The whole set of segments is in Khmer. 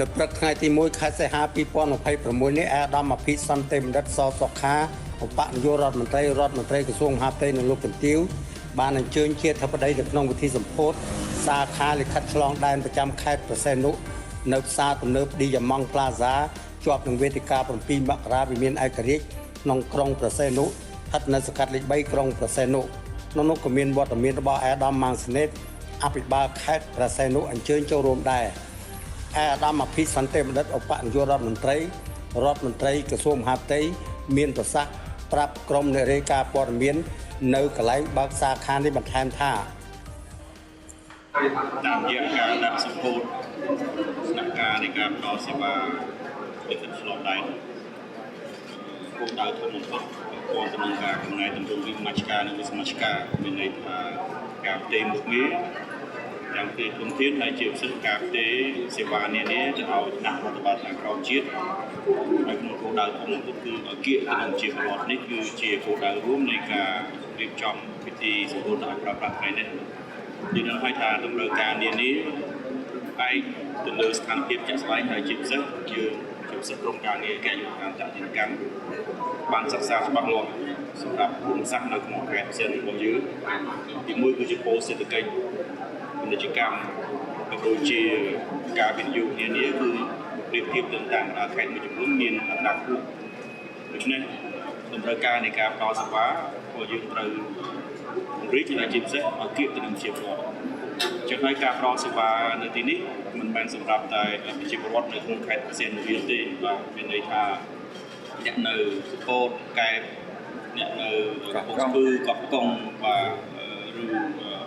នៅព្រឹកថ្ងៃទី1ខែសីហា2026នេះអាដាមអភិសន្តិបណ្ឌិតសសុខាឧបនាយករដ្ឋមន្ត្រីក្រសួងមហាផ្ទៃនិងលោកជំទាវបានអញ្ជើញជាធិបតីនៅក្នុងពិធីសម្ពោធសាខាលិខិតឆ្លងដែនប្រចាំខេត្តប្រសេនុនៅផ្សារទំនើបឌីយ៉ាម៉ង់ផ្លាហ្សាជាប់នឹងវេទិកា7មករាវិមានឯករាជ្យក្នុងក្រុងប្រសេនុស្ថិតនៅសង្កាត់លេខ3ក្រុងប្រសេនុក្នុងនោះក៏មានវត្តមានរបស់អាដាមម៉ាងសនេតអភិបាលខេត្តប្រសេនុអញ្ជើញចូលរួមដែរអាដាមអភិសន្តិបណ្ឌិតឧបនាយករដ្ឋមន្ត្រីក្រសួងមហាផ្ទៃមានប្រសាសន៍ប្រាប់ក្រុមអ្នករាយការណ៍ព័ត៌មាននៅកន្លែងបើកសាខានេះបន្ថែមថាតាមរយៈការដាក់សម្ពោធស្នាក់ការនៃការផ្តល់សេវាវិទ្យុឆ្លងដែនគោលដៅធំបំផុតពាក់ព័ន្ធទៅនឹងការកំណែទម្រង់វិមជ្ឈការនិងវិសមជ្ឈការមានន័យថាការផ្ទេរមុខងារទាំងពីធនធានហើយជាពិសេសការផ្ទេរសេវានានាទៅឲ្យថ្នាក់រដ្ឋបាលខាងក្រោមជាតិហើយក្នុងគោលដៅធំបំផុតគឺអគារទៅនឹងជាប្រវត្តិនេះគឺជាគោលដៅរួមនៃការរៀបចំពិធីសម្ពោធឲ្យប្រើប្រាស់ថ្ងៃនេះយើងនឹងឲ្យថាតម្រូវការនានាឯកទៅលើស្ថានភាពជាក់ស្ដែងហើយជាពិសេសយើងជាពិសេសក្រុមការងារកិច្ចយុទ្ធសាស្ត្រតាក់ទិនកម្មបានសិក្សាច្បាស់លាស់សម្រាប់ភូមិសាស្ត្រនៅក្នុងខេត្តផ្សេងរបស់យើងទីមួយគឺជាពលសេដ្ឋកិច្ចពាណិជ្ជកម្មក៏ដូចជាការវិនិយោគនានាគឺប្រៀបធៀបទៅតាមបណ្ដាខេត្តមួយចំនួនមានអត្រាខ្ពស់ដូច្នេះតម្រូវការនៃការផ្តល់សេវារបស់យើងត្រូវពង្រីកជាពិសេសឲ្យគៀបទៅនឹងជាប្រវត្តិចឹងហើយការផ្តល់សេវានៅទីនេះមិនមែនសម្រាប់តែប្រជាពលរដ្ឋនៅក្នុងខេត្តផ្សេងនោះទេបាទមានន័យថាអ្នកនៅសុពោតកែបអ្នកនៅកំពង់ស្ពឺកោះកុងបាទឬ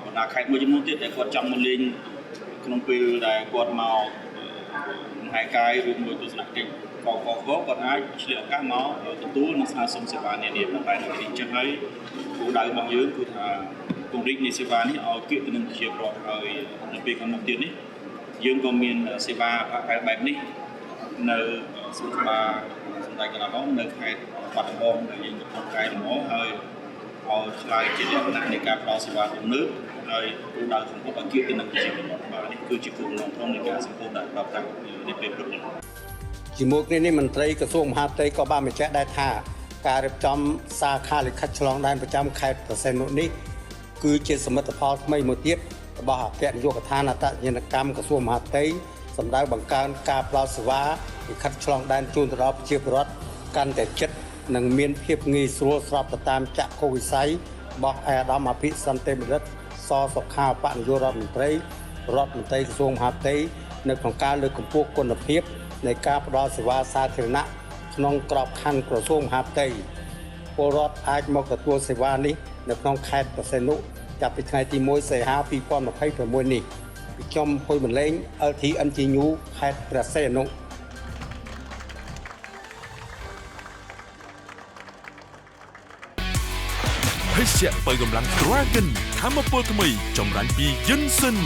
បណ្ដាខេត្តមួយចំនួនទៀតដែលគាត់ចង់មកលេងក្នុងពេលដែលគាត់មកមហាកាយឬមួយទស្សនកិច្ចគាត់អាចឆ្លៀតឱកាសមកទទួលនិងស្នើសុំសេវានានាប៉ុន្តែនៅទីនេះចឹងហើយគោលដៅរបស់យើងគឺថាពង្រីកនៃសេវានេះឲ្យគៀបទៅនឹងប្រជាពលរដ្ឋហើយនៅពេលខាងមុខទៀតនេះយើងក៏មានសេវាបែបនេះនៅស្រុកបាសម្ដេចកណ្ដាលហមនៅខេត្តបាត់ដំបងដែលយើងកំពុងកែលម្អហើយឲ្យឆ្លើយជាលក្ខណៈនៃការផ្តល់សេវាទំនើបហើយគោលដៅសម្ពោធឲ្យគៀបទៅនឹងប្រជាពលរដ្ឋបាទនេះគឺជាគោលបំណងក្នុងនៃការសម្ពោធដែលប្រាប់តាំងពីពេលព្រឹកនេះជាមួយគ្នានេះមន្ត្រីក្រសួងមហាផ្ទៃក៏បានបញ្ជាក់ដែរថាការរៀបចំសាខាលិខិតឆ្លងដែនប្រចាំខេត្តប្រសេនុនេះគឺជាសមិទ្ធផលថ្មីមួយទៀតរបស់អគ្គនាយកដ្ឋានអត្តសញ្ញាណកម្មក្រសួងមហាផ្ទៃសម្ដៅបង្កើនការផ្តល់សេវាលិខិតឆ្លងដែនជូនទៅដល់ប្រជាពលរដ្ឋកាន់តែជិតនិងមានភាពងាយស្រួលស្របទៅតាមចក្ខុវិស័យរបស់អាដាមអភិសន្តិបណ្ឌិតសសុខាឧបនាយករដ្ឋមន្ត្រីក្រសួងមហាផ្ទៃនៅក្នុងការលើកកម្ពស់គុណភាពនៃការផ្តល់សេវាសាធារណៈក្នុងក្របខ័ណ្ឌក្រសួងមហាផ្ទៃពលរដ្ឋអាចមកទទួលសេវានេះនៅក្នុងខេត្តប្រសេនុចាប់ពីថ្ងៃទី1សីហា2026នេះពីខ្ញុំហ៊ុយបន្លែង LTNG News ខេត្តប្រសេនុភេសជ្ជៈបើកម្លាំង Dragon ថាមពលថ្មីចម្រាញ់ពី Yinsen